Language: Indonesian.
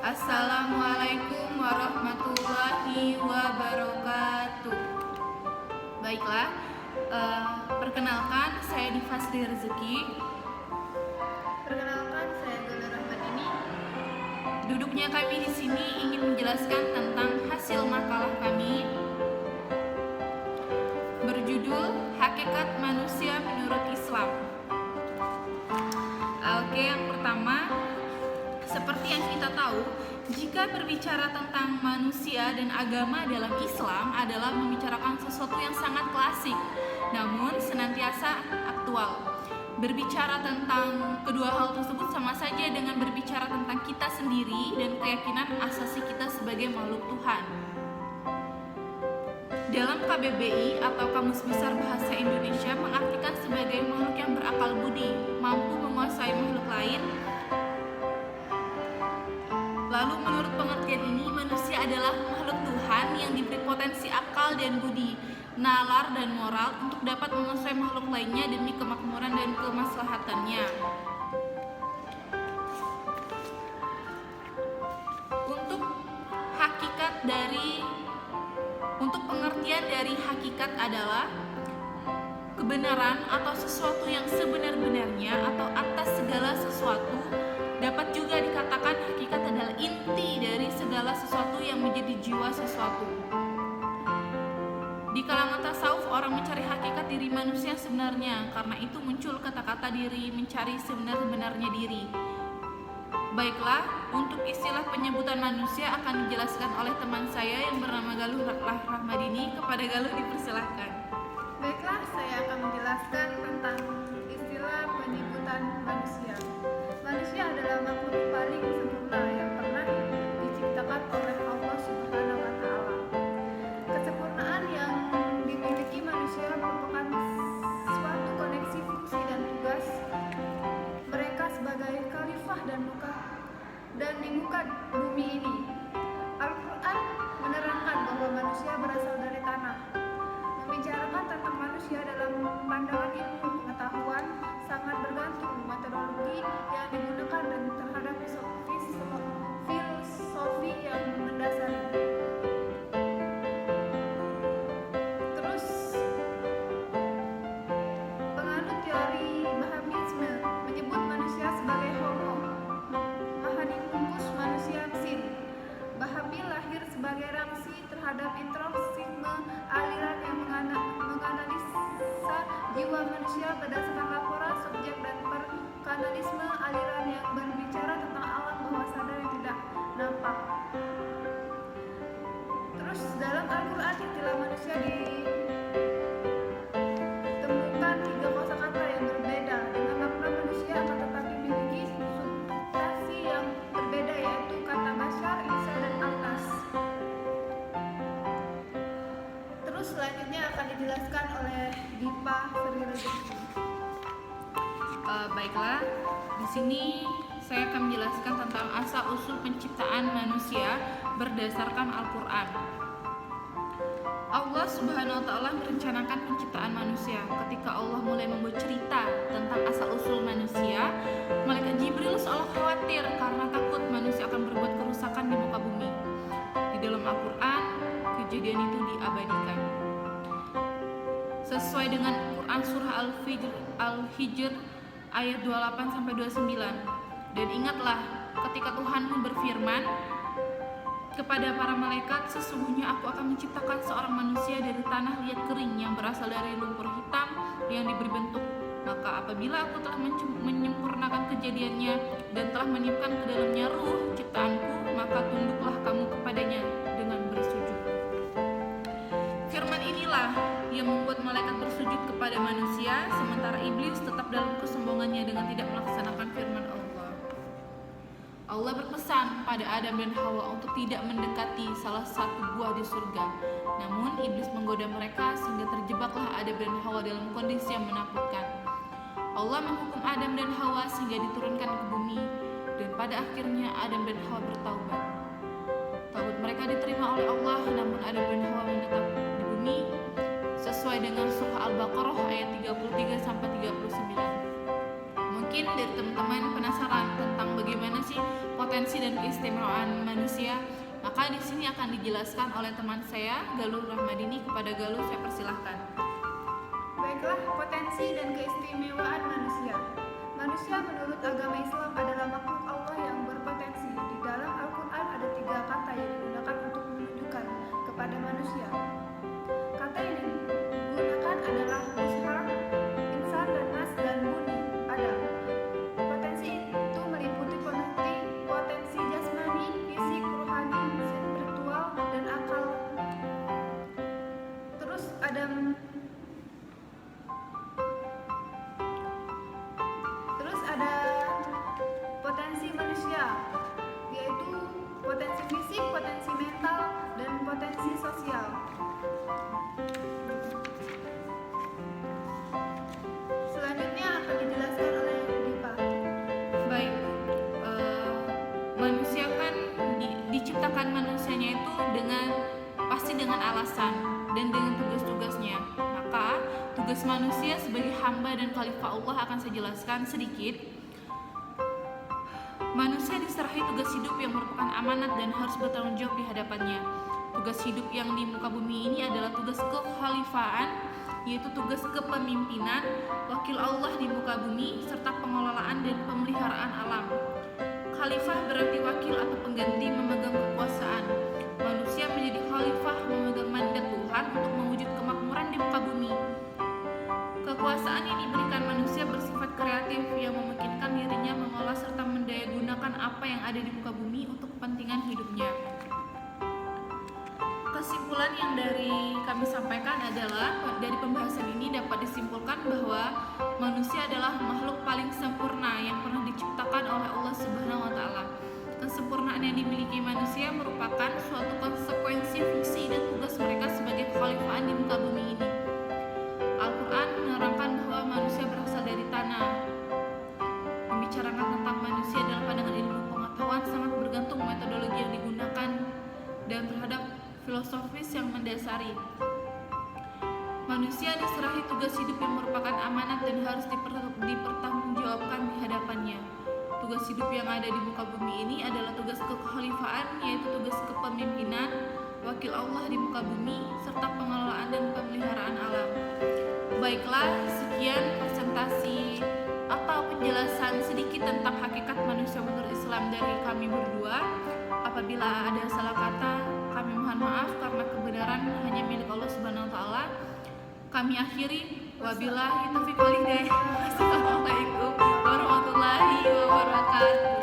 Assalamualaikum warahmatullahi wabarakatuh. Baiklah, perkenalkan saya Diva Sri Rezeki. Perkenalkan, saya Galuh Rahmadini. Duduknya kami di sini ingin menjelaskan tentang hasil makalah kami berjudul Hakikat Manusia Menurut Islam. Oke, yang pertama, seperti yang kita tahu, jika berbicara tentang manusia dan agama dalam Islam adalah membicarakan sesuatu yang sangat klasik, namun senantiasa aktual. Berbicara tentang kedua hal tersebut sama saja dengan berbicara tentang kita sendiri dan keyakinan asasi kita sebagai makhluk Tuhan. Dalam KBBI atau Kamus Besar Bahasa Indonesia mengartikan sebagai makhluk yang berakal budi, mampu menguasai makhluk lain. Lalu menurut pengertian ini, manusia adalah makhluk Tuhan yang diberi potensi akal dan budi, nalar dan moral untuk dapat menguasai makhluk lainnya demi kemakmuran dan kemaslahatannya. Untuk pengertian dari hakikat adalah kebenaran atau sesuatu yang sebenar-benarnya atau atas segala sesuatu. Dapat juga dikatakan hakikat adalah inti dari segala sesuatu yang menjadi jiwa sesuatu. Di kalangan tasawuf, orang mencari hakikat diri manusia sebenarnya. Karena itu muncul kata-kata diri mencari sebenar-benarnya diri. Baiklah, untuk istilah penyebutan manusia akan dijelaskan oleh teman saya yang bernama Galuh Rahmadini. Kepada Galuh dipersilahkan. Baiklah, saya akan menjelaskan tentang istilah penyebutan manusia. Manusia adalah makhluk paling sempurna yang pernah diciptakan oleh Allah Subhanahu wa Ta'ala. Kesempurnaan yang dimiliki manusia merupakan suatu koneksi fungsi dan tugas mereka sebagai khalifah dan di muka bumi ini. Al-Quran menerangkan bahwa manusia berasal dari tanah. Membicarakan tentang manusia dalam pandangan ilmu pengetahuan sangat bergantung metodologi yang digunakan dan terhadap filosofi yang mendasari. Terus, penganut teori Bahamisme menyebut manusia sebagai Homo Mahanimus, manusia mesin. Bahabi lahir sebagai reaksi terhadap introspeksisme aliran yang menganalisa jiwa manusia berdasarkan laporan subjek dan perkanalisme aliran yang berbicara tentang alam bawah sadar yang tidak nampak. Terus dalam Al-Quran istilah manusia ditemukan 3 kosakata yang berbeda dengan makna manusia akan tetapi memiliki substansi yang berbeda, yaitu kata basyar, insan, dan atas. Terus selanjutnya akan dijelaskan oleh Diva Sri Rezeki. Baiklah, di sini saya akan menjelaskan tentang asal-usul penciptaan manusia berdasarkan Al-Quran. Allah Subhanahu wa Ta'ala merencanakan penciptaan manusia. Ketika Allah mulai membuat cerita tentang asal-usul manusia, malaikat Jibril seolah khawatir karena takut manusia akan berbuat kerusakan di muka bumi. Di dalam Al-Quran, kejadian itu diabadikan. Sesuai dengan Quran surah Al-Hijr ayat 28-29. Dan ingatlah ketika Tuhanmu berfirman kepada para malaikat, sesungguhnya aku akan menciptakan seorang manusia dari tanah liat kering yang berasal dari lumpur hitam yang diberi bentuk. Maka apabila aku telah menyempurnakan kejadiannya dan telah meniupkan ke dalamnya ruh ciptaanku, maka tunduklah kamu kepadanya dengan bersujud. Firman inilah yang membuat malaikat bersujud kepada manusia, sementara iblis tetap dalam kesombongannya dengan tidak melaksanakan firman Allah. Allah berpesan pada Adam dan Hawa untuk tidak mendekati salah satu buah di surga. Namun iblis menggoda mereka sehingga terjebaklah Adam dan Hawa dalam kondisi yang menakutkan. Allah menghukum Adam dan Hawa sehingga diturunkan ke bumi, dan pada akhirnya Adam dan Hawa bertaubat. Taubat mereka diterima oleh Allah, namun Adam dan Hawa menetap di bumi sesuai dengan surah Al-Baqarah ayat 33-39. Mungkin dari teman-teman penasaran tentang bagaimana sih potensi dan keistimewaan manusia, maka di sini akan dijelaskan oleh teman saya Galuh Rahmadini. Kepada Galuh saya persilahkan. Baiklah, potensi dan keistimewaan manusia. Manusia menurut agama Islam adalah makhluk Allah yang berpotensi. Di dalam Al-Quran ada 3 kata yang digunakan untuk menunjukkan kepada manusia. Kata yang digunakan adalah mushar, insan, dan nas, dan buni, Adam. Potensi itu meliputi potensi jasmani, fisik, rohani, spiritual, dan akal. Terus ada potensi manusia, yaitu potensi fisik, potensi mental, dan potensi sosial. Selanjutnya akan dijelaskan oleh Dipa. Baik, manusia kan diciptakan manusianya itu pasti dengan alasan dan dengan tugas-tugasnya. Maka tugas manusia sebagai hamba dan khalifah Allah akan saya jelaskan sedikit. Manusia diserahi tugas hidup yang merupakan amanat dan harus bertanggung jawab di hadapannya. Tugas hidup yang di muka bumi ini adalah tugas kekhalifahan, yaitu tugas kepemimpinan, wakil Allah di muka bumi, serta pengelolaan dan pemeliharaan alam. Khalifah berarti wakil atau pengganti memegang kekuasaan. Manusia menjadi khalifah memegang mandat Tuhan untuk mewujud kemakmuran di muka bumi. Kekuasaan yang diberikan manusia bersifat kreatif yang memungkinkan dirinya mengolah serta mendayagunakan apa yang ada di muka bumi untuk kepentingan hidupnya. Kesimpulan yang kami sampaikan adalah dari pembahasan ini dapat disimpulkan bahwa manusia adalah makhluk paling sempurna yang pernah diciptakan oleh Allah Subhanahu wa taala. Kesempurnaan yang dimiliki manusia merupakan suatu konsekuensi fungsi dan tugas mereka sebagai kekhalifahan di muka bumi ini. Al-Quran menerangkan bahwa manusia berasal dari tanah. Membicarakan tentang manusia dalam pandangan ilmu pengetahuan sangat bergantung metodologi yang digunakan dan terhadap filosofis yang mendasari. Manusia diserahi tugas hidup yang merupakan amanat dan harus dipertanggungjawabkan di hadapannya. Tugas hidup yang ada di muka bumi ini adalah tugas kekhalifahan, yaitu tugas kepemimpinan, wakil Allah di muka bumi, serta pengelolaan dan pemeliharaan alam. Baiklah, sekian presentasi atau penjelasan sedikit tentang hakikat manusia menurut Islam dari kami berdua. Apabila ada salah kata, kami mohon maaf karena kebenaran hanya milik Allah Subhanahu wa taala. Kami akhiri, wabillahi taufiq wal hidayah. Wassalamualaikum warahmatullahi wabarakatuh.